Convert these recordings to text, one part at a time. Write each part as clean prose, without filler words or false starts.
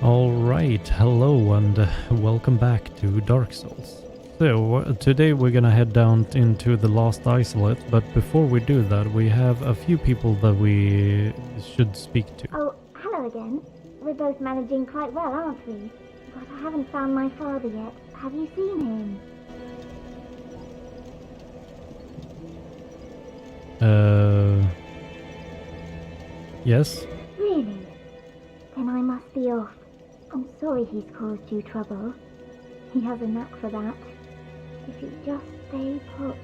Alright, hello and welcome back to Dark Souls. So, today we're gonna head down into the Lost Isolate, but before we do that, we have a few people that we should speak to. Oh, hello again. We're both managing quite well, aren't we? But I haven't found my father yet. Have you seen him? Yes? Really? Then I must be off. I'm sorry he's caused you trouble. He has a knack for that. If you just stay put.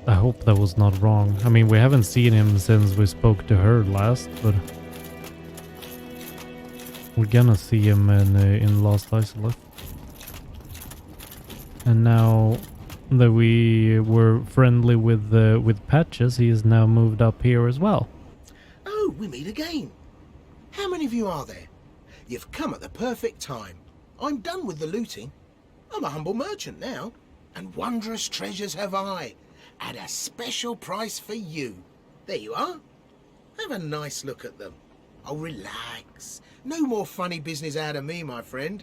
I hope that was not wrong. I mean, we haven't seen him since we spoke to her last, but we're gonna see him in Lost Isolate. And now that we were friendly with Patches, he is now moved up here as well. Oh, we meet again. How many of you are there? You've come at the perfect time. I'm done with the looting. I'm a humble merchant now, and wondrous treasures have I, at a special price for you. There you are. Have a nice look at them. Oh, relax. No more funny business out of me, my friend.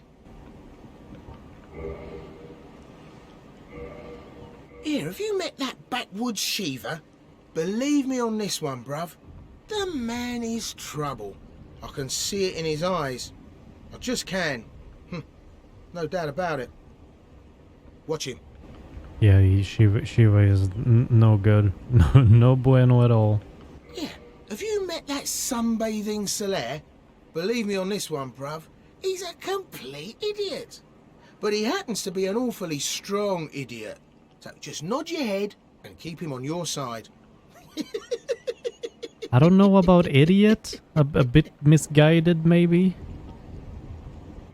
Here, have you met that backwoods Shiva? Believe me on this one, bruv. The man is trouble. I can see it in his eyes. I just can. No doubt about it. Watch him. Yeah, Shiva is no good. No bueno at all. Yeah. Have you met that sunbathing Solaire? Believe me on this one, bruv. He's a complete idiot. But he happens to be an awfully strong idiot. So just nod your head and keep him on your side. I don't know about idiot. A bit misguided, maybe.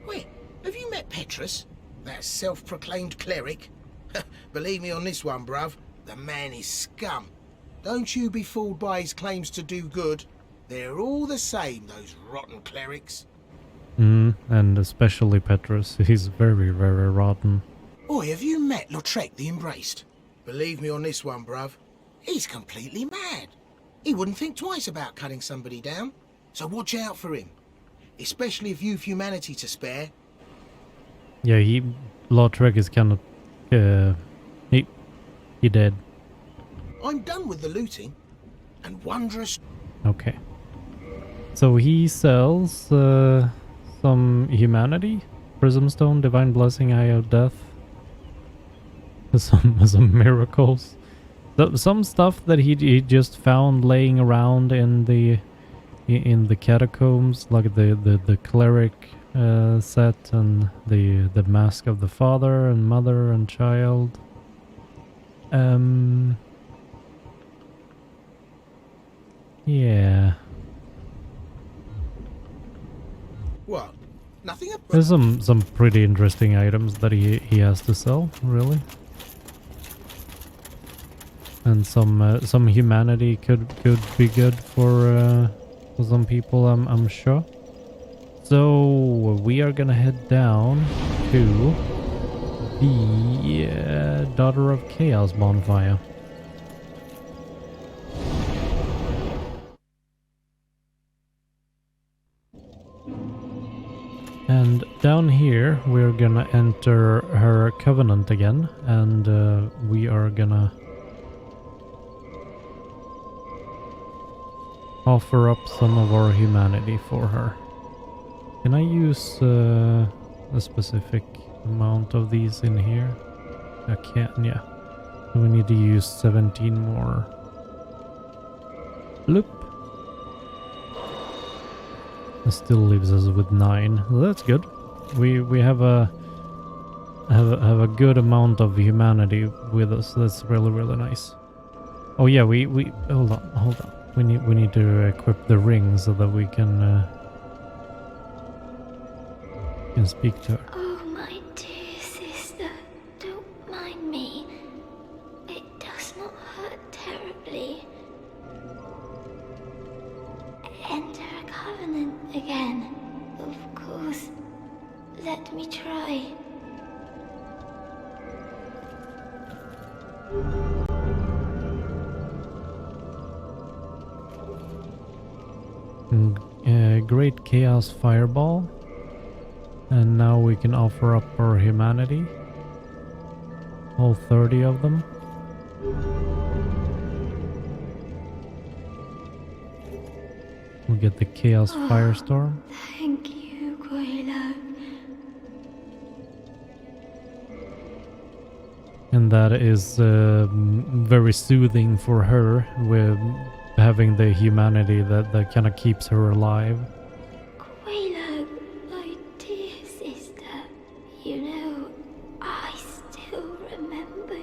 Wait, have you met Petrus? That self-proclaimed cleric? Believe me on this one, bruv. The man is scum. Don't you be fooled by his claims to do good. They're all the same, those rotten clerics. And especially Petrus. He's very, very rotten. Oi, have you met Lautrec the Embraced? Believe me on this one, bruv. He's completely mad. He wouldn't think twice about cutting somebody down. So watch out for him. Especially if you've humanity to spare. Yeah, Lautrec is kind of, he dead. I'm done with the looting. And wondrous... Okay. So he sells, some humanity? Prism Stone, Divine Blessing, Eye of Death. Some miracles. Some stuff that he just found laying around in the catacombs, like the cleric set and the mask of the father and mother and child. Yeah. What? Nothing up... There's some pretty interesting items that he has to sell, really. And some humanity could be good for some people, I'm sure. So we are gonna head down to the Daughter of Chaos bonfire. And down here we're gonna enter her covenant again, and we are gonna offer up some of our humanity for her. Can I use a specific amount of these in here? I can, yeah. We need to use 17 more. Bloop. That still leaves us with 9. Well, that's good. We have a good amount of humanity with us. That's really nice. Oh yeah, we hold on. We need to equip the ring so that we can speak to her. Oh, my dear sister, don't mind me. It does not hurt terribly. Enter a covenant again. Of course. Let me try. Great Chaos Fireball. And now we can offer up our humanity. All 30 of them. We'll get the Chaos Firestorm. Thank you, Quayla. And that is very soothing for her, with having the humanity that kind of keeps her alive. Quayla, my dear sister, you know, I still remember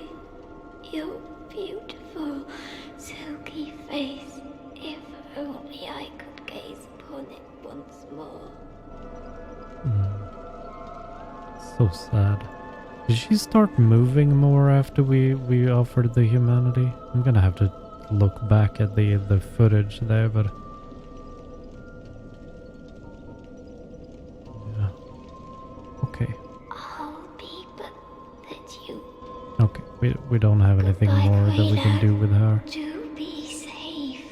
your beautiful, silky face. If only I could gaze upon it once more. So sad. Did she start moving more after we offered the humanity? I'm gonna have to look back at the footage there, but yeah. Okay. I'll be but that you Okay. We don't have anything Goodbye, more that we can do with her. do be safe.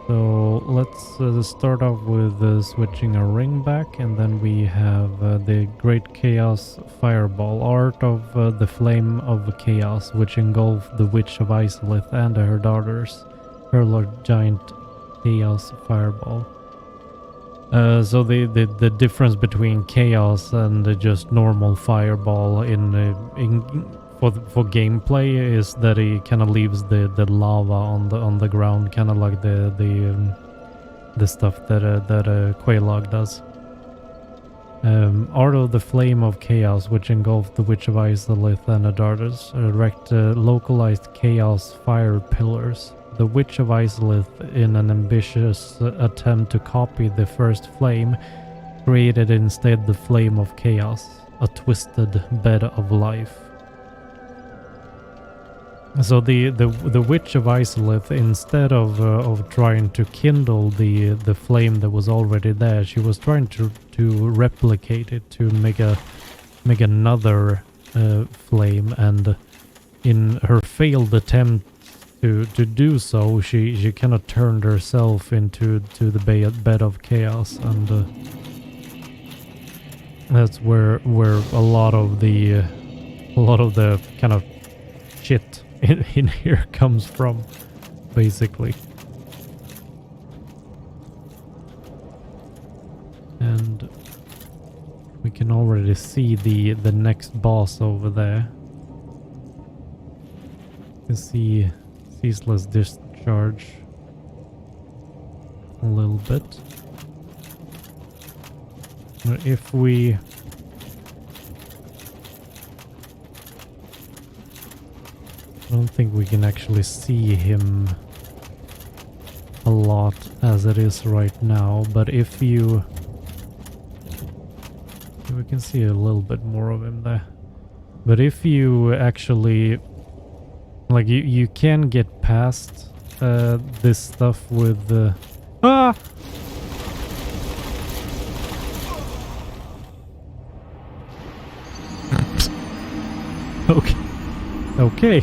So let's start off with switching our ring back, and then we have the Great Chaos Fireball, Art of the Flame of Chaos, which engulfed the Witch of Isolith and her daughters. Hurl a giant Chaos Fireball. So the difference between Chaos and just normal Fireball for gameplay is that it kind of leaves the lava on the ground, kind of like the stuff that Quaylog does. Art of the Flame of Chaos, which engulfed the Witch of Isolith and her daughters, erect localized Chaos fire pillars. The Witch of Isolith, in an ambitious attempt to copy the first flame, created instead the Flame of Chaos, a twisted bed of life. So the Witch of Isolith, instead of trying to kindle the flame that was already there, she was trying to replicate it, to make another flame, and in her failed attempt to do so, she kind of turned herself into the bed of chaos, and that's where a lot of the kind of shit in here comes from, basically. And we can already see the next boss over there. You can see Ceaseless Discharge a little bit. If we I don't think we can actually see him a lot as it is right now, but if we can see a little bit more of him there. But if you actually, like, you can get past this stuff with the Okay.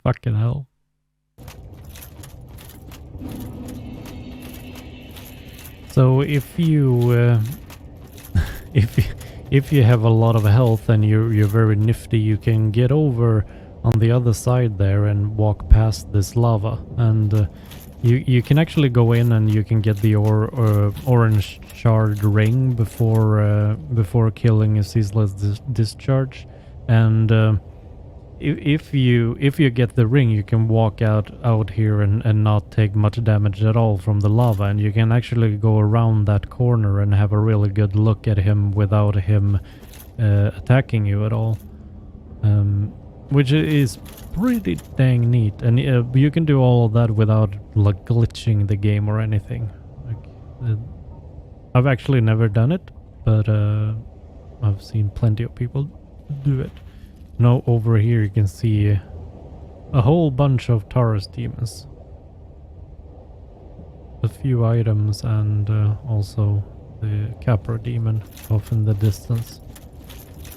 Fucking hell. So if you if you have a lot of health and you're very nifty, you can get over on the other side there and walk past this lava, and you can actually go in and you can get the orange shard ring before killing a Ceaseless Discharge, and if you get the ring, you can walk out here and not take much damage at all from the lava, and you can actually go around that corner and have a really good look at him without him attacking you at all, which is pretty dang neat. And you can do all of that without like glitching the game or anything. Like, I've actually never done it, but I've seen plenty of people do it. Now over here you can see a whole bunch of Taurus Demons. A few items, and also the Capra Demon off in the distance.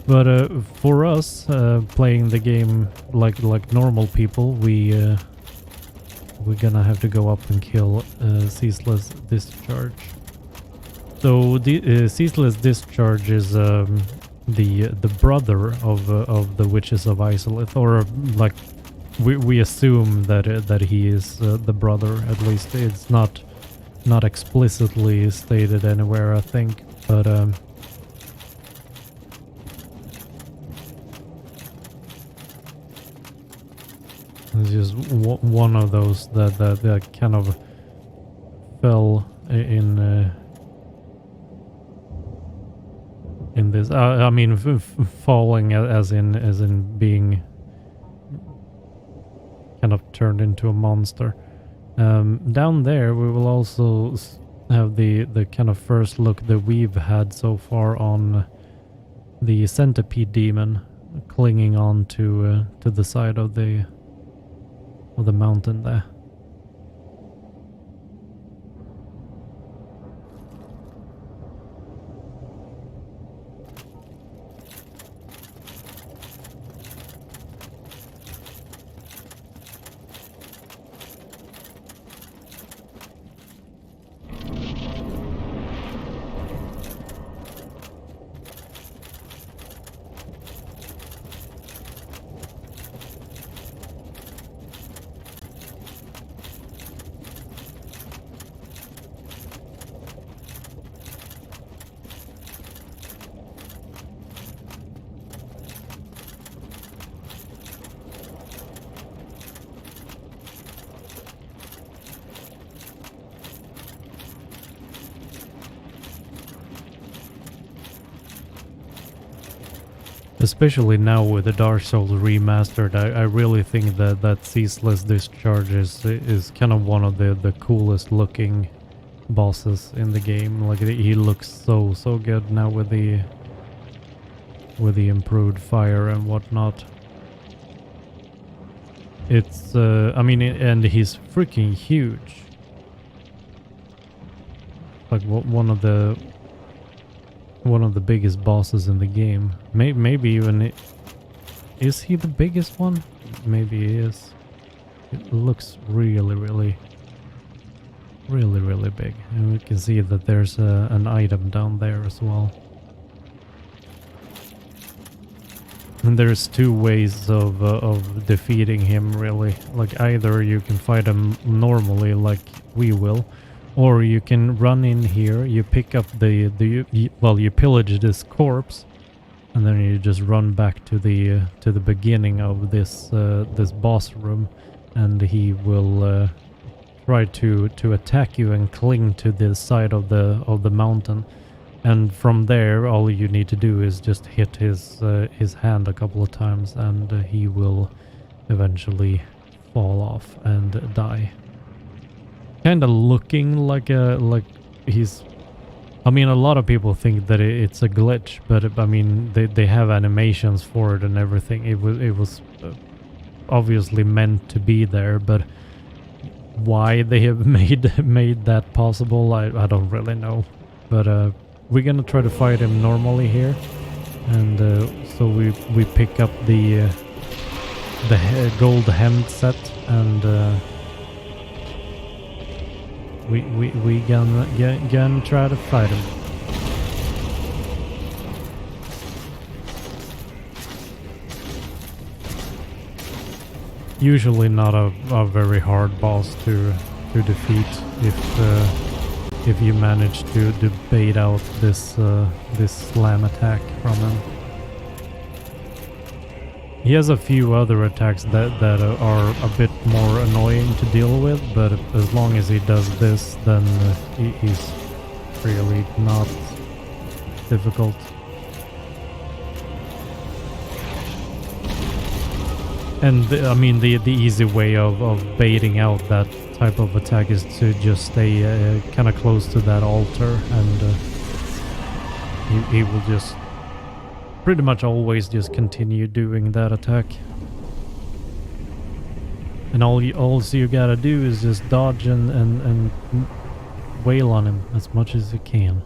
But for us, playing the game like normal people, we we're gonna have to go up and kill Ceaseless Discharge. So the Ceaseless Discharge is the brother of the Witches of Isolith, or like we assume that he is the brother. At least it's not explicitly stated anywhere, I think, but it's just one of those that kind of fell in this. I mean, falling as in being kind of turned into a monster. Down there, we will also have the kind of first look that we've had so far on the Centipede Demon clinging on to the side of the mountain there. Especially now with the Dark Souls remastered, I really think that Ceaseless Discharge is kind of one of the coolest looking bosses in the game. Like he looks so good now with the improved fire and whatnot. It's I mean, and he's freaking huge. Like one of the biggest bosses in the game. Maybe even is he the biggest one? Maybe he is. It looks really big, and we can see that there's an item down there as well. And there's two ways of defeating him, really. Like either you can fight him normally, like we will, or you can run in here, you pick up you pillage this corpse, and then you just run back to the beginning of this boss room, and he will try to attack you and cling to the side of the mountain. And from there, all you need to do is just hit his hand a couple of times, and he will eventually fall off and die. Kind of looking like he's. I mean, a lot of people think that it's a glitch, but I mean, they have animations for it and everything. It was obviously meant to be there, but why they have made that possible, I don't really know. But we're gonna try to fight him normally here, and so we pick up the gold hem set, and we gonna try to fight him. Usually not a very hard boss to defeat if you manage to bait out this slam attack from him. He has a few other attacks that are a bit more annoying to deal with, but as long as he does this, then he's really not difficult. And I mean, the easy way of baiting out that type of attack is to just stay kind of close to that altar, and he will just pretty much always just continue doing that attack. And all you gotta do is just dodge and wail on him as much as you can.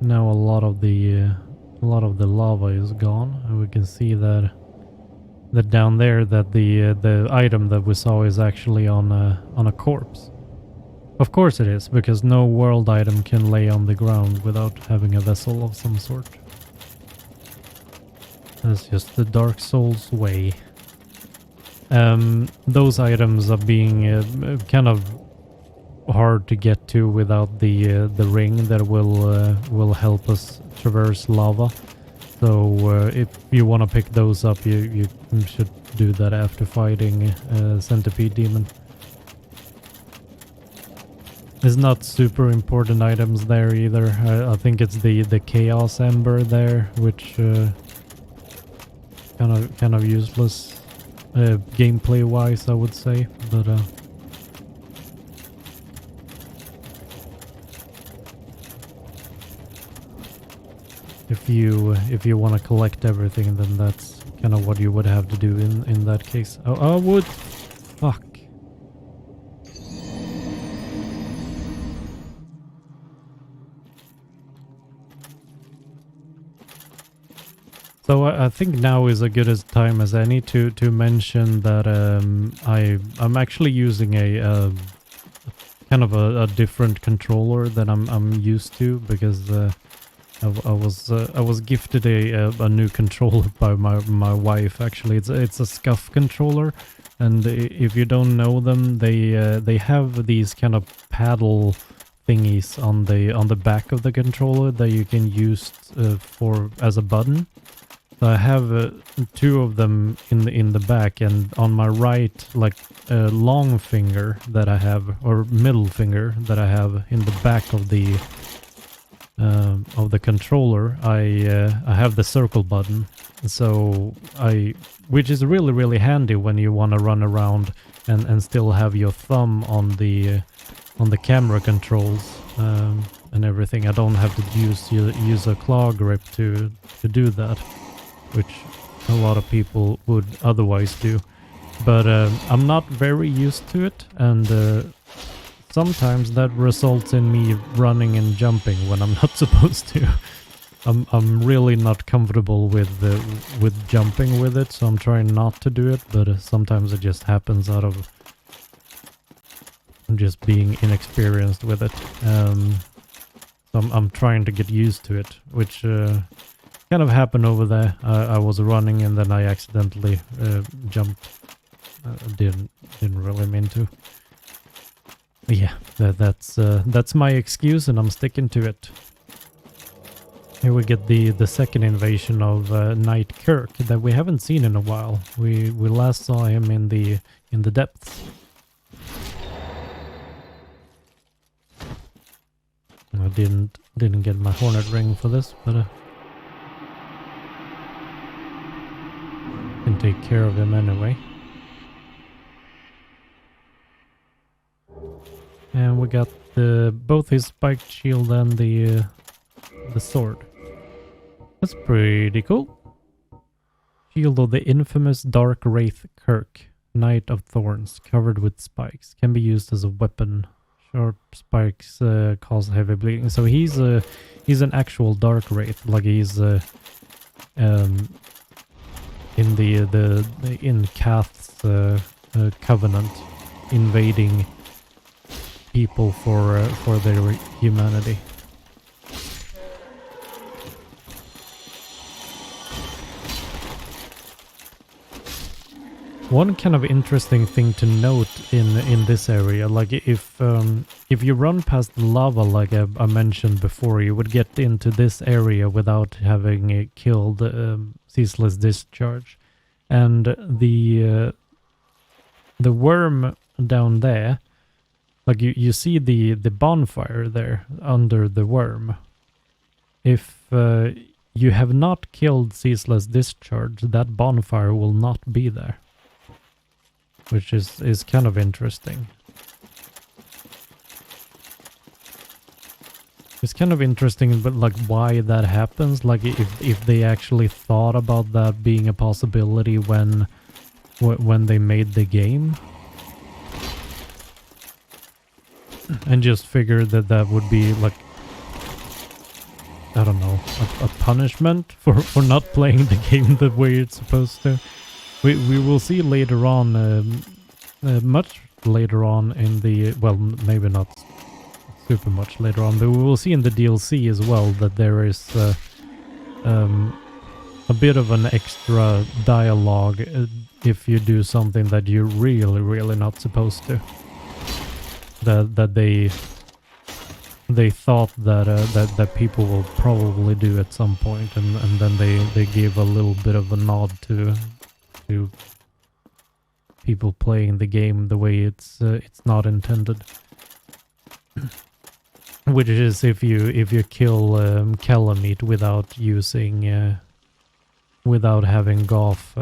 Now a lot of the a lot of the lava is gone, and we can see that down there that the item that we saw is actually on a corpse. Of course it is, because no world item can lay on the ground without having a vessel of some sort. That's just the Dark Souls way. Those items are being kind of hard to get to without the ring that will help us traverse lava. So if you want to pick those up, you should do that after fighting Centipede Demon. There's not super important items there either. I think it's the Chaos Ember there, which kind of useless gameplay wise, I would say. But if you want to collect everything, then that's kind of what you would have to do in that case. Oh, wood! Fuck. So I think now is as good a time as any to mention that I'm actually using a kind of a different controller than I'm used to, because I was gifted a new controller by my wife. Actually, it's a scuff controller, and if you don't know them, they have these kind of paddle thingies on the back of the controller that you can use as a button. So I have two of them in the back, and on my right, like a long finger that I have, or middle finger that I have in the back of the controller, I have the circle button. So which is really handy when you want to run around and still have your thumb on the camera controls and everything. I don't have to use a claw grip to do that, which a lot of people would otherwise do. But I'm not very used to it, and sometimes that results in me running and jumping when I'm not supposed to. I'm really not comfortable with jumping with it, so I'm trying not to do it, but sometimes it just happens out of just being inexperienced with it. So I'm trying to get used to it, which kind of happened over there. I was running and then I accidentally jumped. Didn't really mean to. But yeah, that's my excuse, and I'm sticking to it. Here we get the second invasion of Knight Kirk that we haven't seen in a while. We last saw him in the depths. I didn't get my hornet ring for this, but can take care of him anyway. And we got both his spiked shield and the sword. That's pretty cool. Shield of the infamous Dark Wraith Kirk, Knight of Thorns, covered with spikes. Can be used as a weapon. Sharp spikes cause heavy bleeding. So he's an actual Dark Wraith. Like he's in Kath's covenant, invading people for their humanity. One kind of interesting thing to note in this area, like if you run past the lava, like I mentioned before, you would get into this area without having killed Ceaseless Discharge, and the worm down there, like you see the bonfire there under the worm. If you have not killed Ceaseless Discharge, that bonfire will not be there. Which is kind of interesting. It's kind of interesting, but like why that happens, like if they actually thought about that being a possibility when they made the game, and just figured that would be like I don't know, a punishment for not playing the game the way it's supposed to. We will see later on, much later on in the, well, maybe not super much later on, but we will see in the DLC as well that there is a bit of an extra dialogue if you do something that you're really not supposed to. That they thought that people will probably do at some point, and then they give a little bit of a nod to people playing the game the way it's not intended. Which is if you kill Calamite without using without having Goth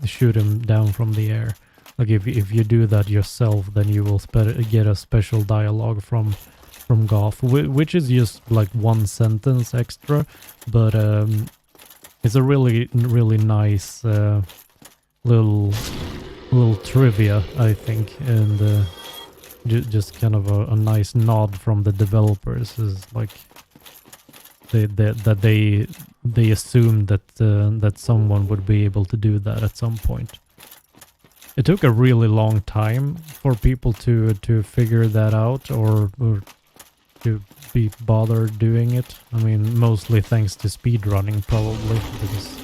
shoot him down from the air. Like if you do that yourself, then you will get a special dialogue from Goth, which is just like one sentence extra, but it's a really nice little trivia, I think, and just kind of a nice nod from the developers is like they assumed that someone would be able to do that at some point. It took a really long time for people to figure that out or to be bothered doing it. I mean, mostly thanks to speedrunning, probably, because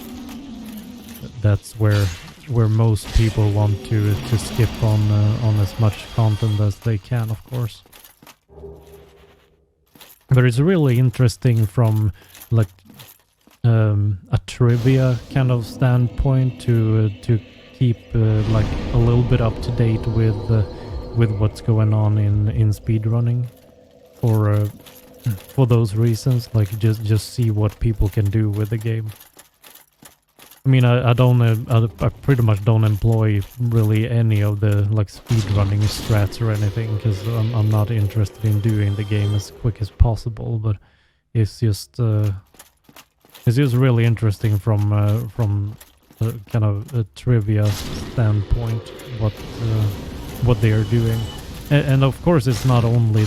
that's where most people want to skip on as much content as they can, of course. But it's really interesting from like a trivia kind of standpoint to keep like a little bit up to date with what's going on in speedrunning for those reasons, like just see what people can do with the game. I mean, I pretty much don't employ really any of the like speedrunning strats or anything, because I'm not interested in doing the game as quick as possible. But it's just really interesting from kind of a trivia standpoint what they are doing, and of course it's not only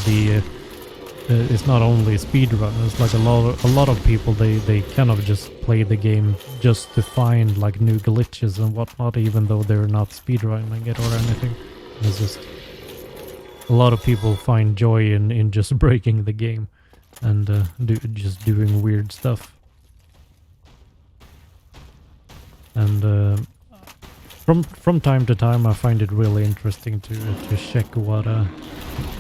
speedrunners. Like a lot of people, they kind of just play the game just to find like new glitches and whatnot, even though they're not speedrunning it or anything. It's just a lot of people find joy in just breaking the game and just doing weird stuff. And from time to time, I find it really interesting to check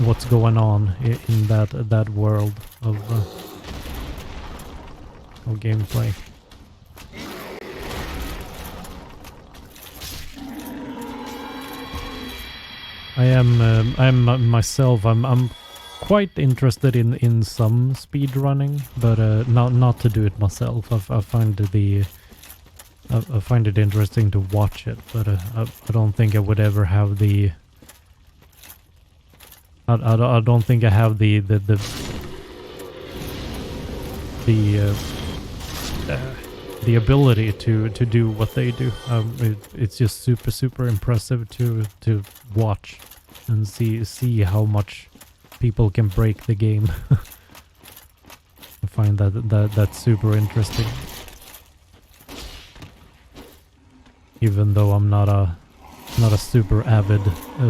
what's going on in that world of gameplay. I am myself. I'm quite interested in some speed running, but not to do it myself. I find it interesting to watch it, but I don't think I would ever have the. I don't think I have the ability to do what they do. It's just super impressive to watch and see how much people can break the game. I find that's super interesting. Even though I'm not a super avid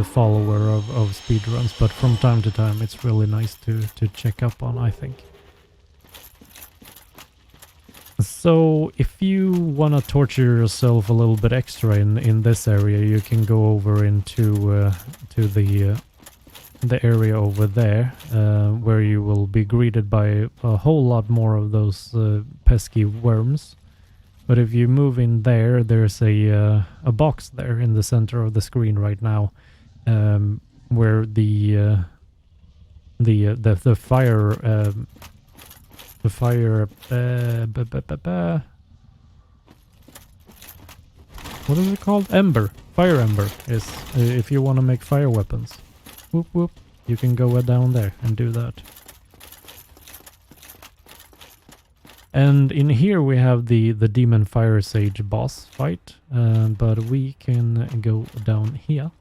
follower of speedruns, but from time to time it's really nice to check up on, I think. So if you want to torture yourself a little bit extra in this area, you can go over into to the area over there, where you will be greeted by a whole lot more of those pesky worms. But if you move in there, there's a box there in the center of the screen right now, where the fire what is it called? Ember. Fire ember is if you want to make fire weapons. Whoop whoop. You can go down there and do that. And in here we have the Demon Fire Sage boss fight, but we can go down here.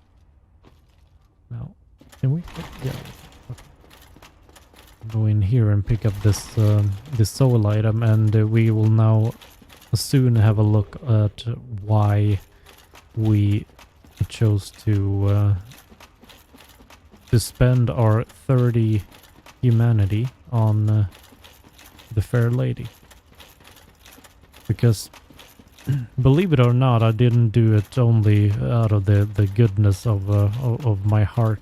Now, can we? Yeah. Okay. go in here and pick up this soul item, and we will now soon have a look at why we chose to spend our 30 humanity on the fair lady. Because believe it or not, I didn't do it only out of the goodness of my heart.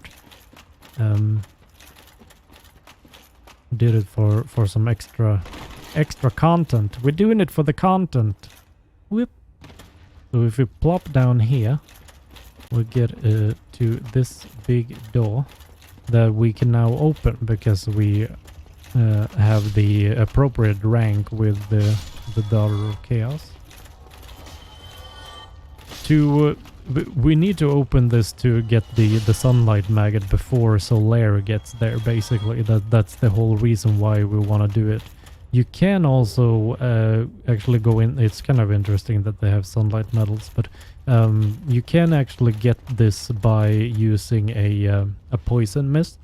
Did it for some extra content. We're doing it for the content. Whoop. So if we plop down here, we get to this big door that we can now open because we have the appropriate rank with the Daughter of Chaos. We need to open this to get the sunlight maggot before Solaire gets there, basically. That's the whole reason why we want to do it. You can also actually go in. It's kind of interesting that they have sunlight medals, but you can actually get this by using a poison mist.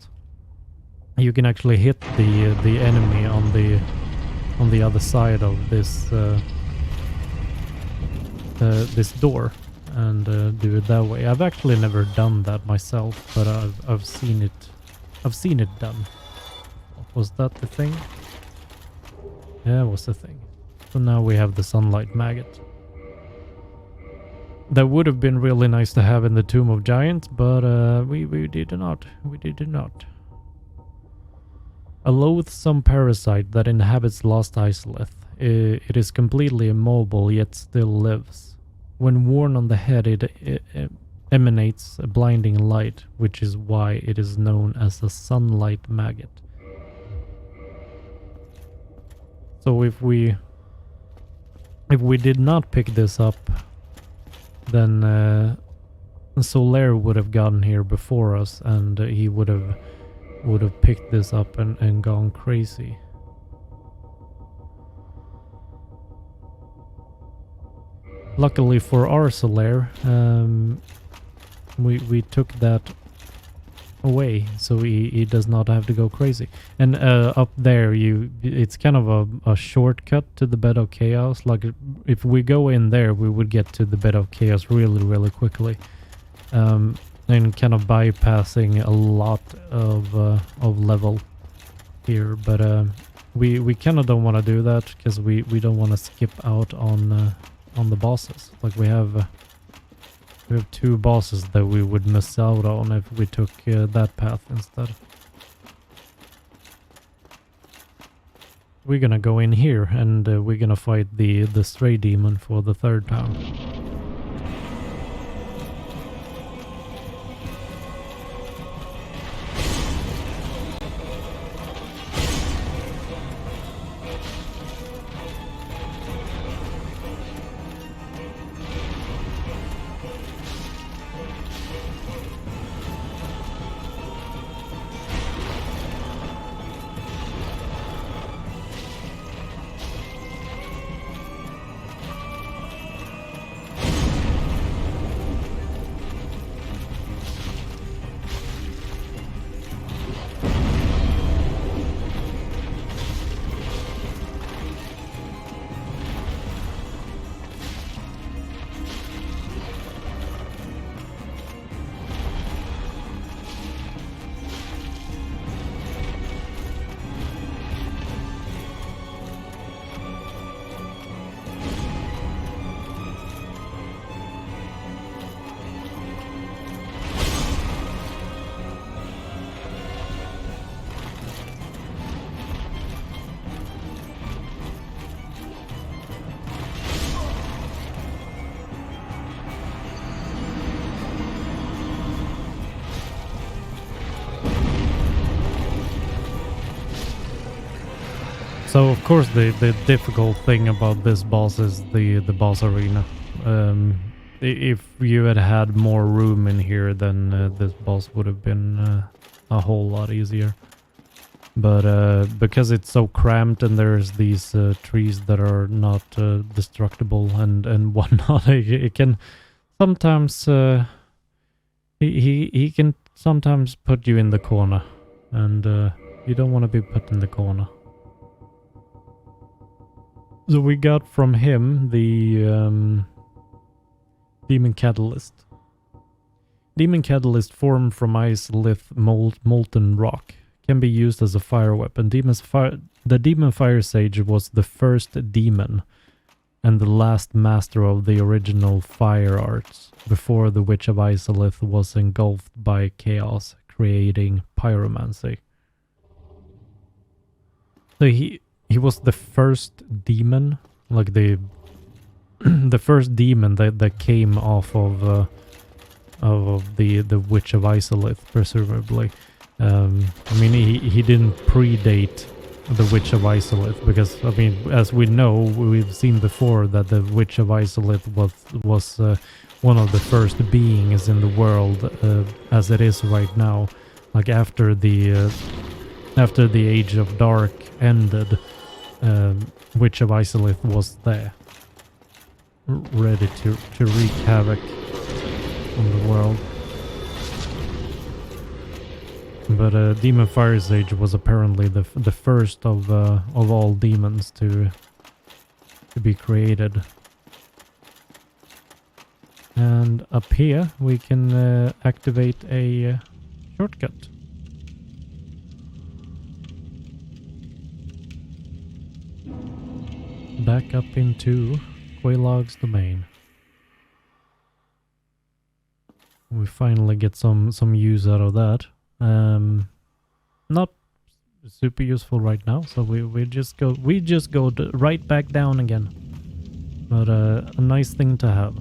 You can actually hit the enemy on the other side of this this door and do it that way. I've actually never done that myself, but I've seen it done. Was that the thing? Yeah, it was the thing. So now we have the sunlight maggot. That would have been really nice to have in the Tomb of Giants, but we did not. We did not. A loathsome parasite that inhabits Lost Isolith. It is completely immobile, yet still lives. When worn on the head, it emanates a blinding light, which is why it is known as a sunlight maggot. So if we did not pick this up, then Solaire would have gotten here before us, and he would have picked this up and gone crazy. Luckily for our Solaire, we took that away, so he does not have to go crazy. And up there, it's kind of a shortcut to the Bed of Chaos. Like if we go in there, we would get to the Bed of Chaos really quickly, and kind of bypassing a lot of level here. But we kind of don't want to do that because we don't want to skip out on the bosses. Like we have 2 bosses that we would miss out on if we took that path instead. We're gonna go in here and we're gonna fight the stray demon for the 3rd time. So of course the difficult thing about this boss is the boss arena. If you had more room in here, then this boss would have been a whole lot easier. But because it's so cramped and there's these trees that are not destructible and whatnot, it can sometimes he can sometimes put you in the corner, and You don't want to be put in the corner. So we got from him the Demon Catalyst. Demon Catalyst formed from ice, lith, molten rock. Can be used as a fire weapon. The Demon Fire Sage was the first demon and the last master of the original fire arts before the Witch of Isolith was engulfed by chaos, creating Pyromancy. So he was the first demon, like the the first demon that came off of the Witch of Isolith, presumably. I mean, he didn't predate the Witch of Isolith because, I mean, as we know, we've seen before that the Witch of Isolith was one of the first beings in the world as it is right now. Like after the Age of Dark ended, Witch of Isolith was there, ready to wreak havoc on the world. But Demon Fire Sage was apparently the first of all demons to be created. And up here we can activate a shortcut. Back up into Quelaag's domain. We finally get some use out of that. Not super useful right now, so we just go right back down again. But a nice thing to have.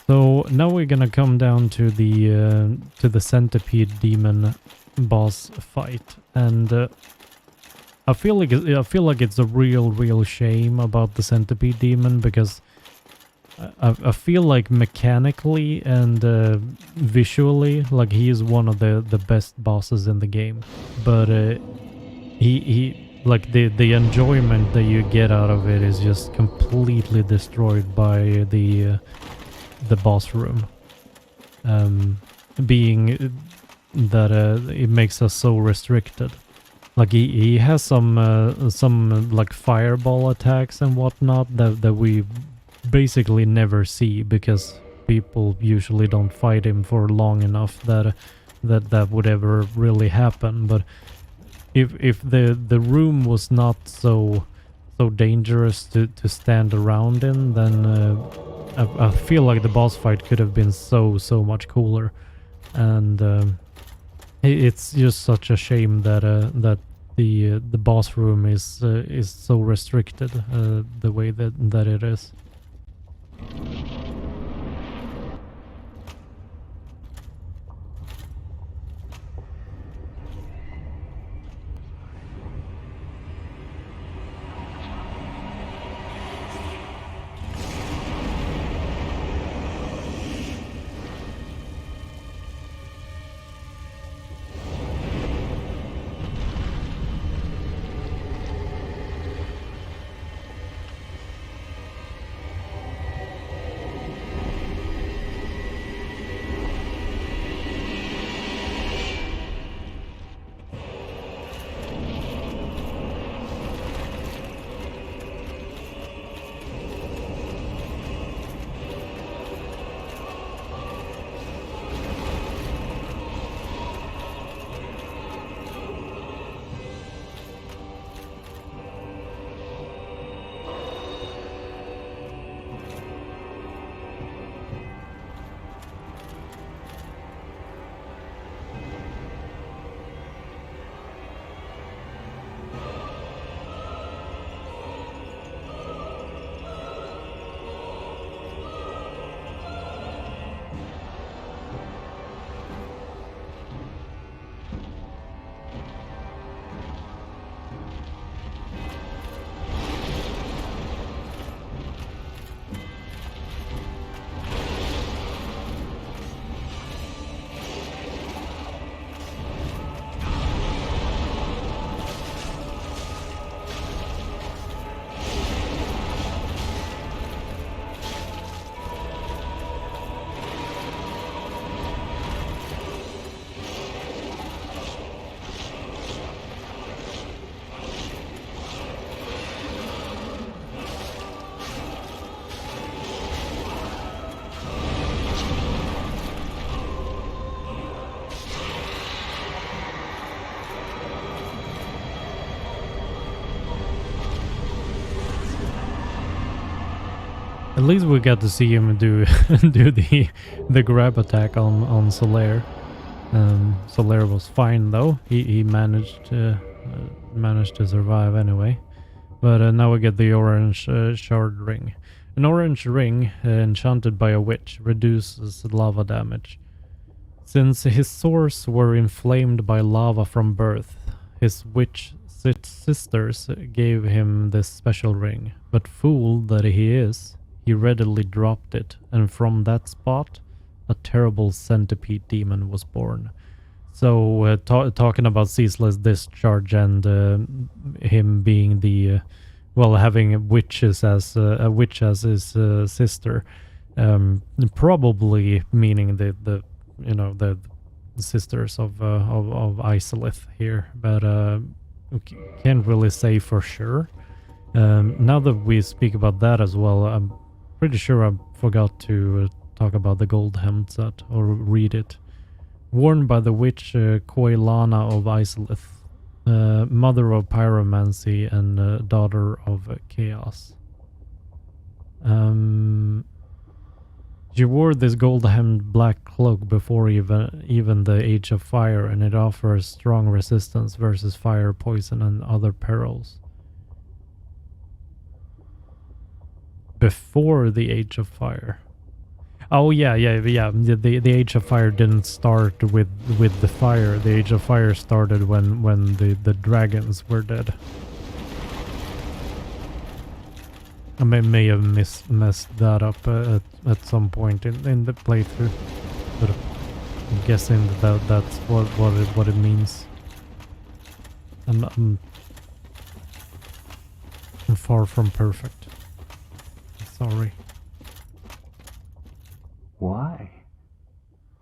So now we're gonna come down to the Centipede Demon boss fight, and I feel like it's a real shame about the Centipede Demon, because I feel like mechanically and visually, like he is one of the best bosses in the game, but he like the enjoyment that you get out of it is just completely destroyed by the boss room, being that it makes us so restricted. Like he has some like fireball attacks and whatnot that we basically never see, because people usually don't fight him for long enough that would ever really happen. But if the room was not so dangerous to stand around in, then I feel like the boss fight could have been so much cooler, and it's just such a shame that the boss room is so restricted the way that it is. At least we got to see him do do the grab attack on Solaire. Solaire was fine though. He managed to survive anyway. But now we get the orange shard ring. An orange ring enchanted by a witch reduces lava damage. Since his sores were inflamed by lava from birth, his witch sisters gave him this special ring. But fool that he is, he readily dropped it, and from that spot, a terrible Centipede Demon was born. So, talking about Ceaseless Discharge and him being the, well, having witches as a witch as his sister, probably meaning the you know, the sisters of Ceaseless here, but can't really say for sure. Now that we speak about that as well, I'm pretty sure I forgot to talk about the gold hem set or read it. Worn by the witch Koilana of Ceaseless, mother of Pyromancy and daughter of Chaos. She wore this gold-hemmed black cloak before even the Age of Fire, and it offers strong resistance versus fire, poison, and other perils. Before the Age of Fire. Oh yeah. The Age of Fire didn't start with the fire. The Age of Fire started when the dragons were dead. I may have messed that up at some point in the playthrough, but I'm guessing that's what it means. I'm far from perfect. Sorry. Why?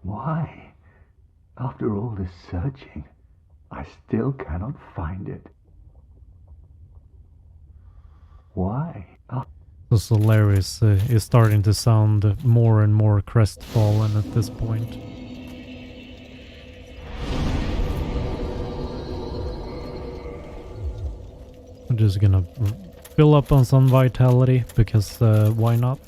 Why? After all this searching, I still cannot find it. Why? So Solaris is starting to sound more and more crestfallen at this point. I'm just gonna fill up on some vitality, because why not?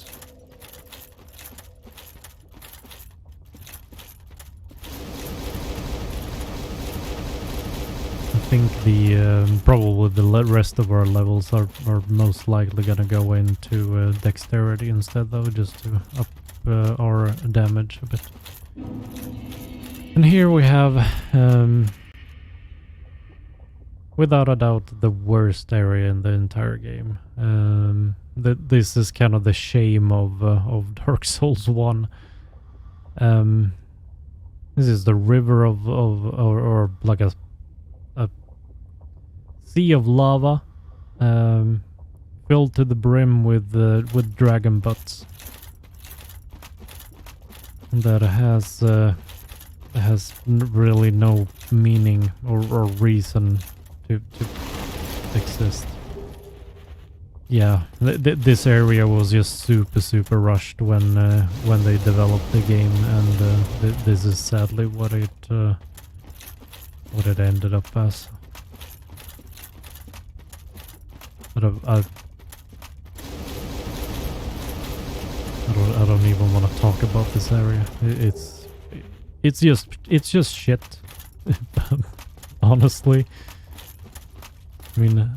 I think the probably the rest of our levels are most likely gonna go into dexterity instead, though, just to up our damage a bit. And here we have, without a doubt, the worst area in the entire game. This is kind of the shame of Dark Souls 1. This is the river or like a sea of lava, filled to the brim with dragon butts. That has really no meaning or reason to exist. Yeah, this area was just super rushed when they developed the game, and this is sadly what it ended up as. But I don't even want to talk about this area. It's just shit. Honestly, I mean,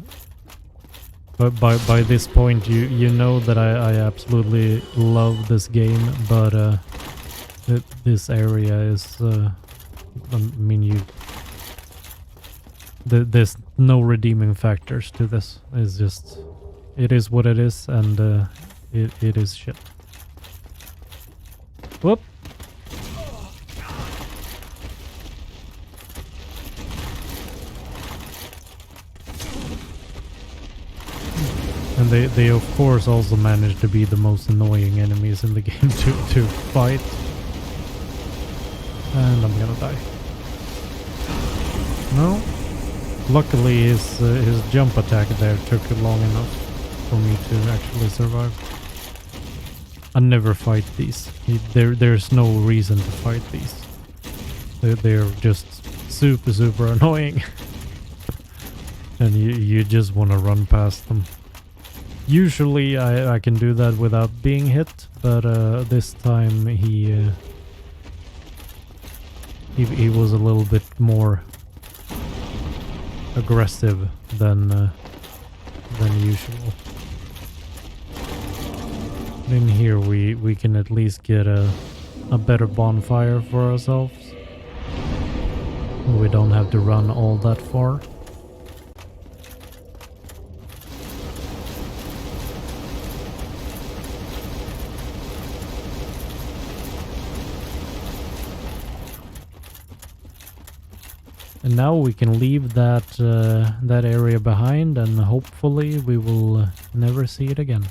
but by this point you know that I absolutely love this game, but this area is I mean, there's no redeeming factors to this. It's just, it is what it is, and it is shit. Whoop. And they of course also managed to be the most annoying enemies in the game to fight. And I'm gonna die. No. Luckily his jump attack there took long enough for me to actually survive. I never fight these. There's no reason to fight these. They're just super annoying. And you just want to run past them. Usually I can do that without being hit, but this time he was a little bit more aggressive than usual. In here we can at least get a better bonfire for ourselves. We don't have to run all that far. And now we can leave that that area behind, and hopefully we will never see it again.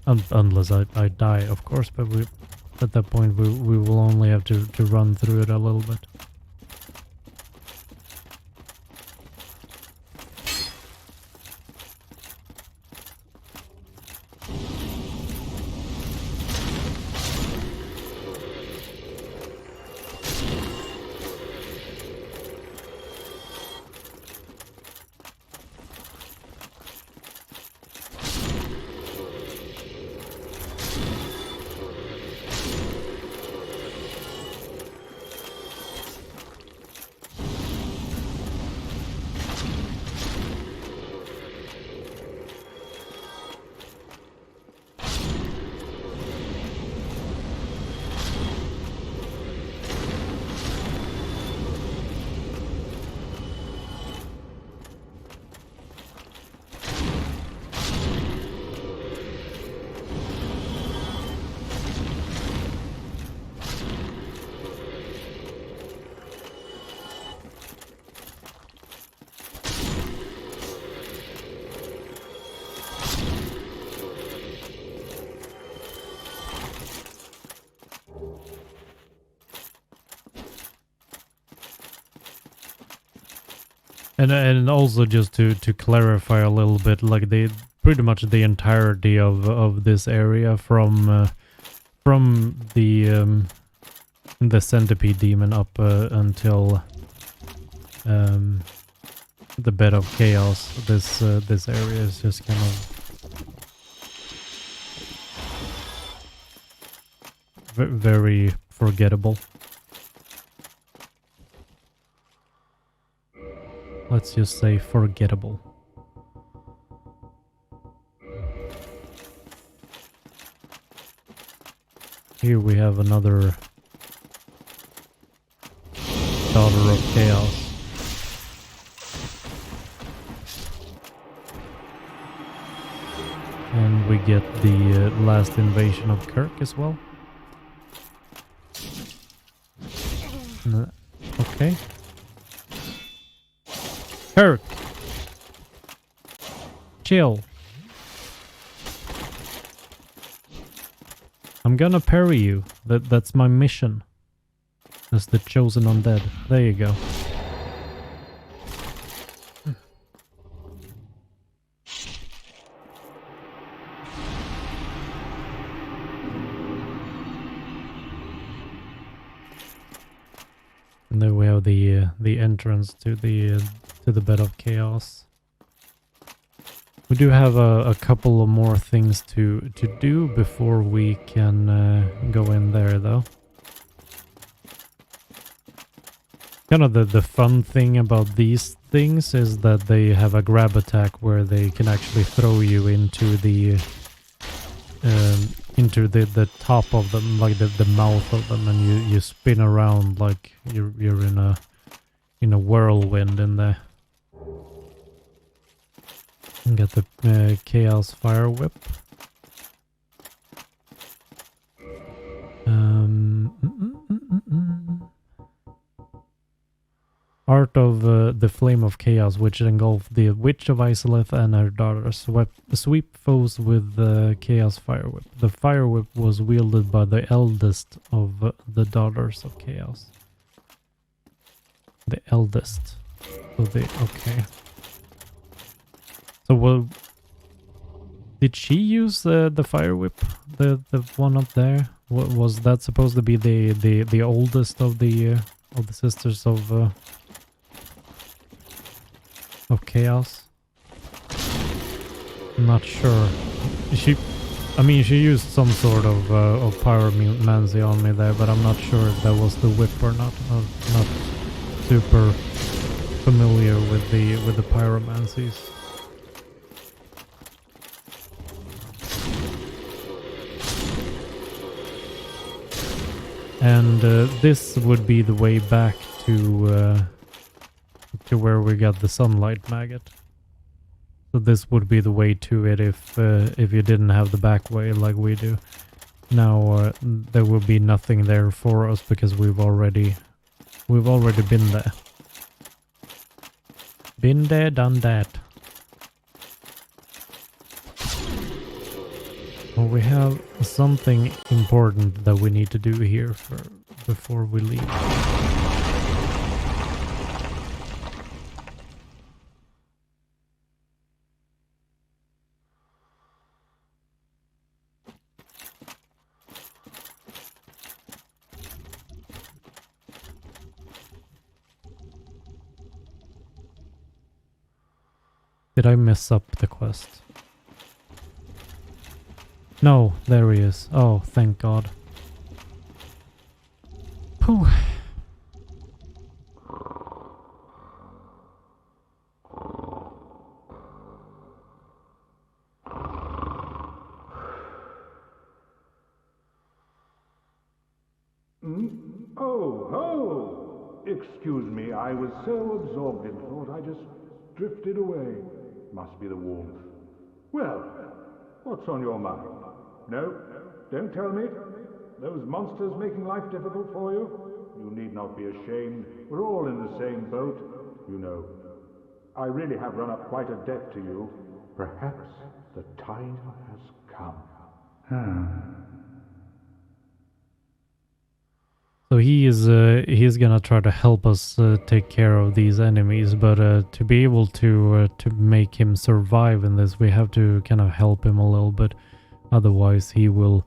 Unless I die, of course, but at that point we will only have to run through it a little bit. And also just to clarify a little bit, like pretty much the entirety of this area from the Centipede Demon up until the Bed of Chaos. This area is just kind of very forgettable. Let's just say forgettable. Here we have another Daughter of Chaos. And we get the last invasion of Kirk as well. Okay. Kirk! Chill. I'm gonna parry you. That's my mission. As the chosen undead. There you go. And then we have the entrance to the Bed of Chaos. We do have a couple of more things to do before we can go in there, though. Kind of the fun thing about these things is that they have a grab attack where they can actually throw you into the top of them, like the mouth of them, and you spin around like you're in a whirlwind in there. And get the Chaos Fire Whip. Art of the Flame of Chaos, which engulfed the Witch of Isolith and her daughter. Sweep foes with the Chaos Fire Whip. The Fire Whip was wielded by the eldest of the Daughters of Chaos. The eldest. So okay. So well, did she use the Fire Whip? The one up there? Was that supposed to be the oldest of the sisters of of chaos. I'm not sure. I mean, she used some sort of pyromancy on me there, but I'm not sure if that was the whip or not. I'm not super familiar with the pyromancies. And this would be the way back to where we got the sunlight maggot. So this would be the way to it if you didn't have the back way like we do. Now there will be nothing there for us because we've already been there. Been there, done that. Well, we have something important that we need to do here before we leave. Did I mess up the quest? No, there he is. Oh, thank God. Whew. Oh, ho! Excuse me, I was so absorbed in thought I just drifted away. Must be the warmth. Well, what's on your mind? No, don't tell me. Those monsters making life difficult for you? You need not be ashamed. We're all in the same boat, you know. I really have run up quite a debt to you. Perhaps the time has come. So he's gonna try to help us take care of these enemies, but to be able to make him survive in this, we have to kind of help him a little bit. Otherwise, he will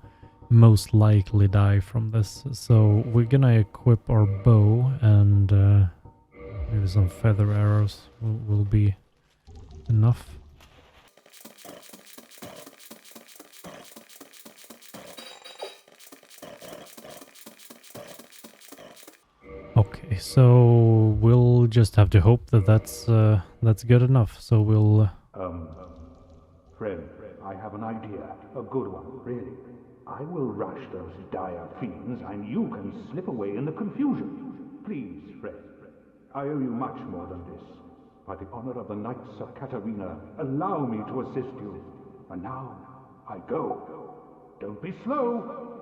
most likely die from this. So we're gonna equip our bow, and maybe some feather arrows will be enough. Okay, so we'll just have to hope that that's good enough. So we'll. Friend, I have an idea, a good one, really. I will rush those dire fiends, and you can slip away in the confusion. Please, friend, I owe you much more than this. By the honor of the Knights of Katarina, allow me to assist you. And now, I go. Don't be slow.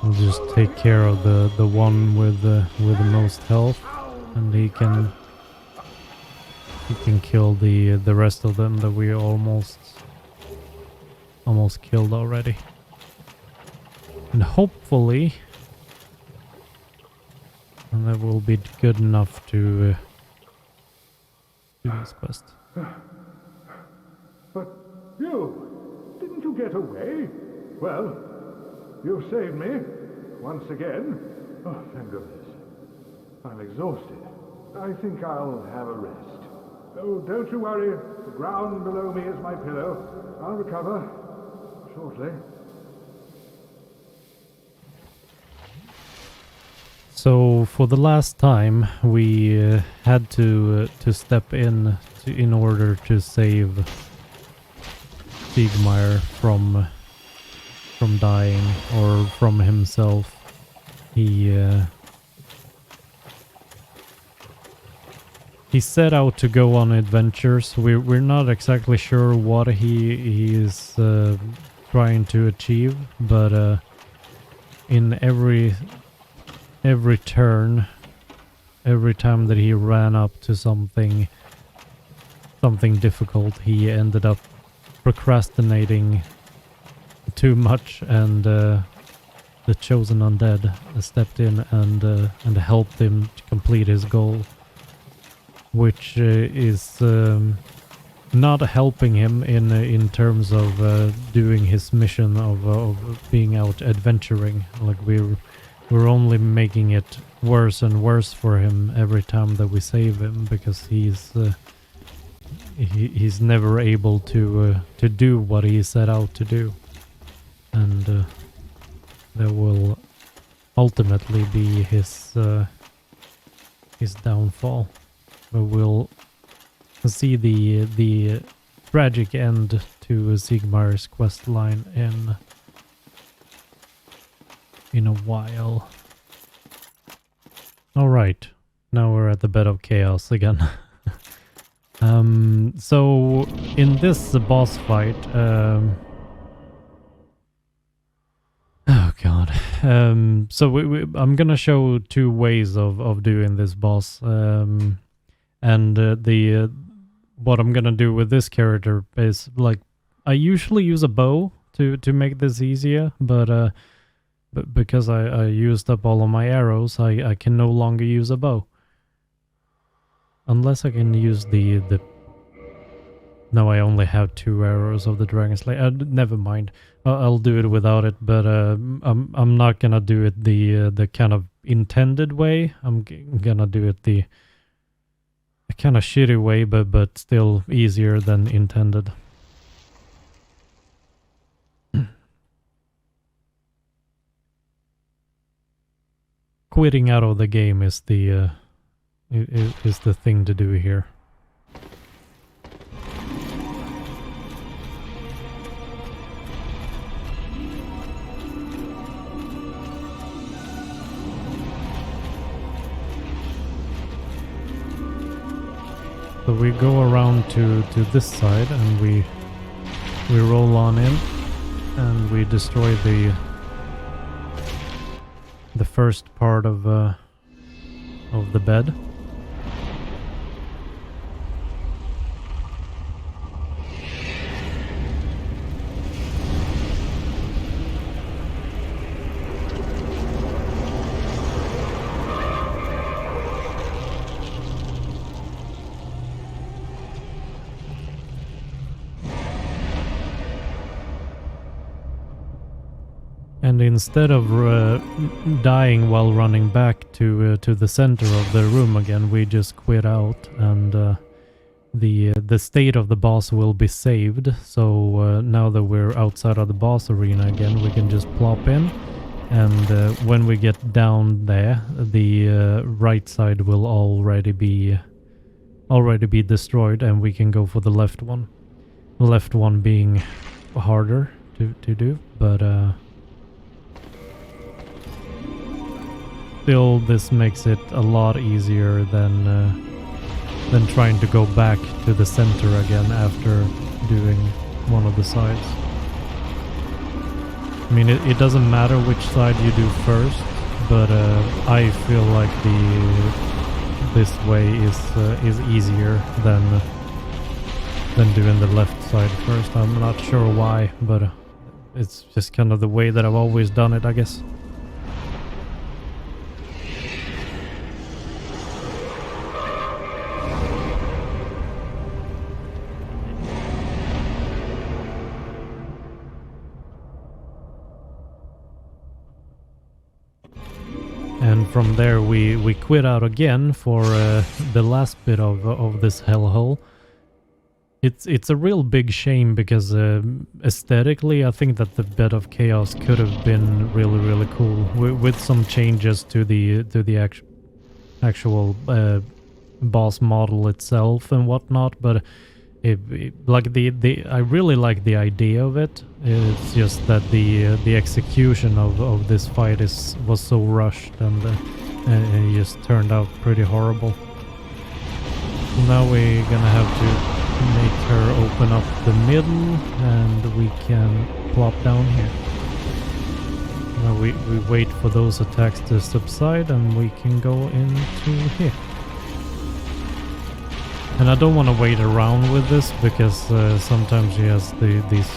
We'll just take care of the one with the most health, and he can kill the rest of them that we almost killed already. And hopefully that will be good enough to do this quest. But didn't you get away? Well, you've saved me, once again. Oh, thank goodness. I'm exhausted. I think I'll have a rest. Oh, don't you worry. The ground below me is my pillow. I'll recover shortly. So for the last time, we had to step in order to save Siegmeyer from dying, or from himself. He set out to go on adventures. We're not exactly sure what he is trying to achieve, but in every turn, every time that he ran up to something difficult, he ended up procrastinating too much, and the chosen undead stepped in and helped him to complete his goal, which is not helping him in terms of doing his mission of being out adventuring. Like we're only making it worse and worse for him every time that we save him, because he's never able to do what he set out to do, and that will ultimately be his downfall. But we'll see the tragic end to Sigmar's quest line in a while. All right, now we're at the bed of chaos again. So in this boss fight, oh god. So I'm gonna show two ways of doing this boss, and what I'm gonna do with this character is, like, I usually use a bow to make this easier, but because I used up all of my arrows, I can no longer use a bow. Unless I can use the... No, I only have 2 arrows of the Dragon Slayer. Never mind. I'll do it without it, but I'm not gonna do it the kind of intended way. I'm gonna do it the kind of shitty way, but still easier than intended. Quitting out of the game is the thing to do here. So we go around to this side, and we roll on in, and we destroy the first part of the bed. And instead of dying while running back to the center of the room again, we just quit out, and the state of the boss will be saved. So now that we're outside of the boss arena again, we can just plop in, and when we get down there, the right side will already be destroyed, and we can go for the left one. The left one being harder to do, but still, this makes it a lot easier than trying to go back to the center again after doing one of the sides. I mean, it doesn't matter which side you do first, but I feel like this way is easier than doing the left side first. I'm not sure why, but it's just kind of the way that I've always done it, I guess. And from there we quit out again for the last bit of this hellhole. It's a real big shame, because aesthetically I think that the Bed of Chaos could have been really cool with some changes to the actual boss model itself and whatnot. But like I really like the idea of it. It's just that the execution of this fight was so rushed, and it just turned out pretty horrible. Now we're gonna have to make her open up the middle, and we can plop down here. Now we wait for those attacks to subside, and we can go into here. And I don't want to wait around with this, because sometimes she has these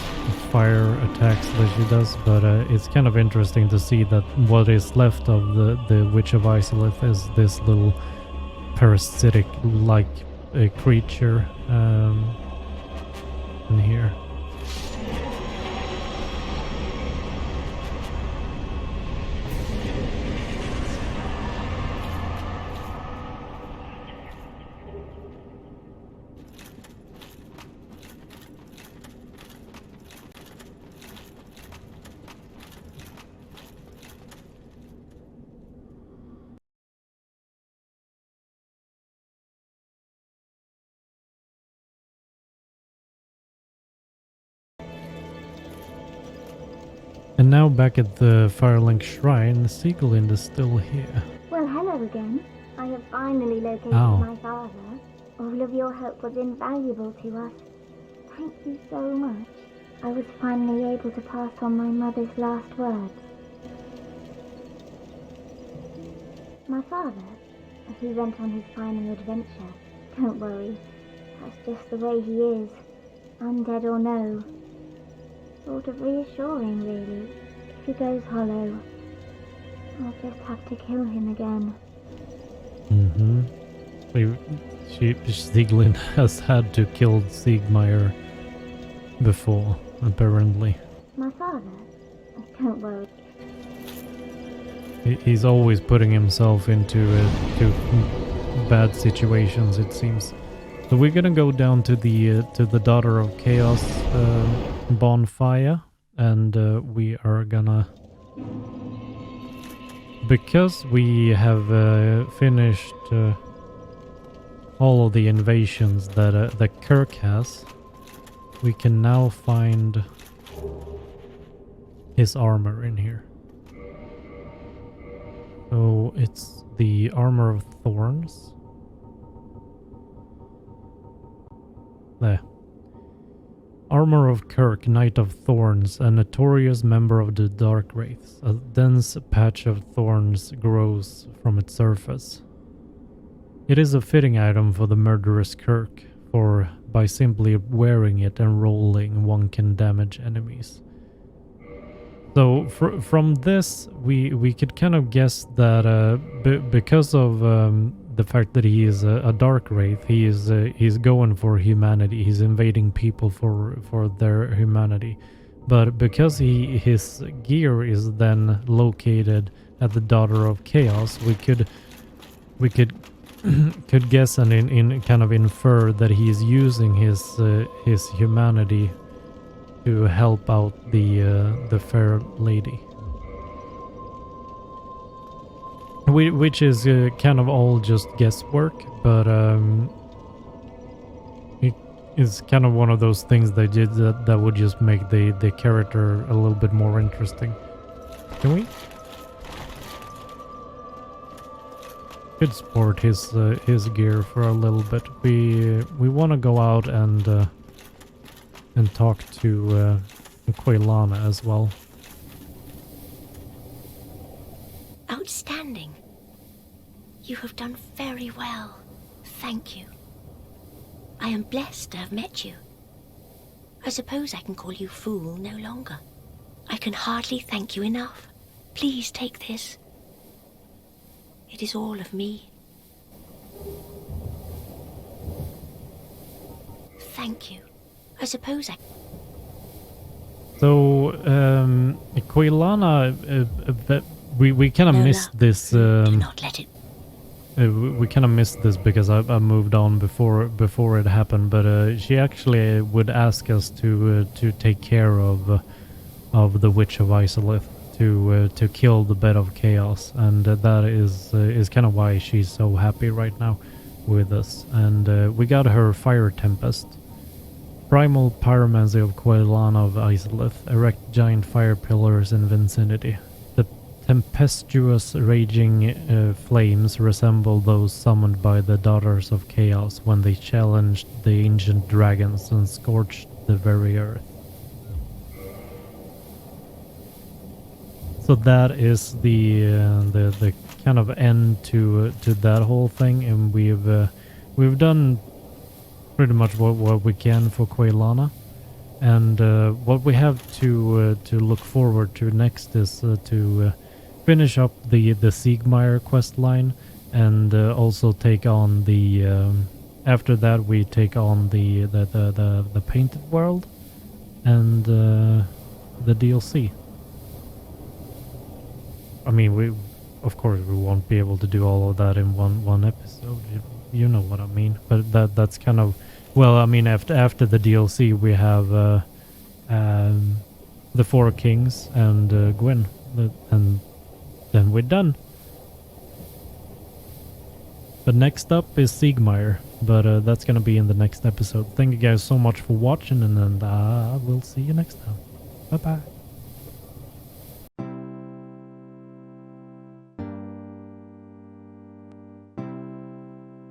fire attacks that she does, but it's kind of interesting to see that what is left of the Witch of Isolith is this little parasitic-like creature in here. And now back at the Firelink Shrine, Sieglind is still here. Well, hello again. I have finally located Ow. my father. All of your help was invaluable to us. Thank you so much. I was finally able to pass on my mother's last words. My father, he went on his final adventure. Don't worry, that's just the way he is. Undead or no. Sort of reassuring, really. If he goes hollow, I'll just have to kill him again. Mm-hmm. Sieglind has had to kill Siegmeyer before, apparently. My father, don't worry. He's always putting himself into to bad situations, it seems. So we're gonna go down to the Daughter of Chaos bonfire, and we are gonna, because we have finished all of the invasions that Kirk has. We can now find his armor in here. So it's the Armor of Thorns. There. Armor of Kirk, Knight of Thorns, a notorious member of the Dark Wraiths. A dense patch of thorns grows from its surface. It is a fitting item for the murderous Kirk, for by simply wearing it and rolling, one can damage enemies. So from this, we could kind of guess that because of the fact that he is a Dark Wraith, he's going for humanity. He's invading people for their humanity. But because his gear is then located at the Daughter of Chaos, we could guess and in kind of infer that he is using his humanity to help out the fair lady, which is kind of all just guesswork, but it is kind of one of those things they did that would just make the character a little bit more interesting. Can we? Could sport his gear for a little bit. We want to go out and talk to Quaylana as well. Outstanding. You have done very well. Thank you. I am blessed to have met you. I suppose I can call you fool no longer. I can hardly thank you enough. Please take this. It is all of me. Thank you. I suppose I... So, Quaylana, we kind of missed this. Do not let it... We kind of missed this because I moved on before it happened. But she actually would ask us to take care of the Witch of Ceaseless, to kill the Bed of Chaos, and that is kind of why she's so happy right now with us. And we got her Fire Tempest. Primal Pyromancy of Quaylana of Ceaseless. Erect giant fire pillars in vicinity. The tempestuous raging flames resemble those summoned by the Daughters of Chaos when they challenged the ancient dragons and scorched the very earth. So that is the kind of end to that whole thing, and we've done pretty much what we can for Quaylana, and what we have to look forward to next is to finish up the Siegmeyer quest line, and also take on the after that we take on the Painted World and the DLC. I mean, of course we won't be able to do all of that in one episode. You know what I mean. But that's kind of, well, I mean, after the DLC we have the Four Kings and Gwyn, and then we're done. But next up is Siegmeyer, but that's gonna be in the next episode. Thank you guys so much for watching, and we'll see you next time. Bye bye.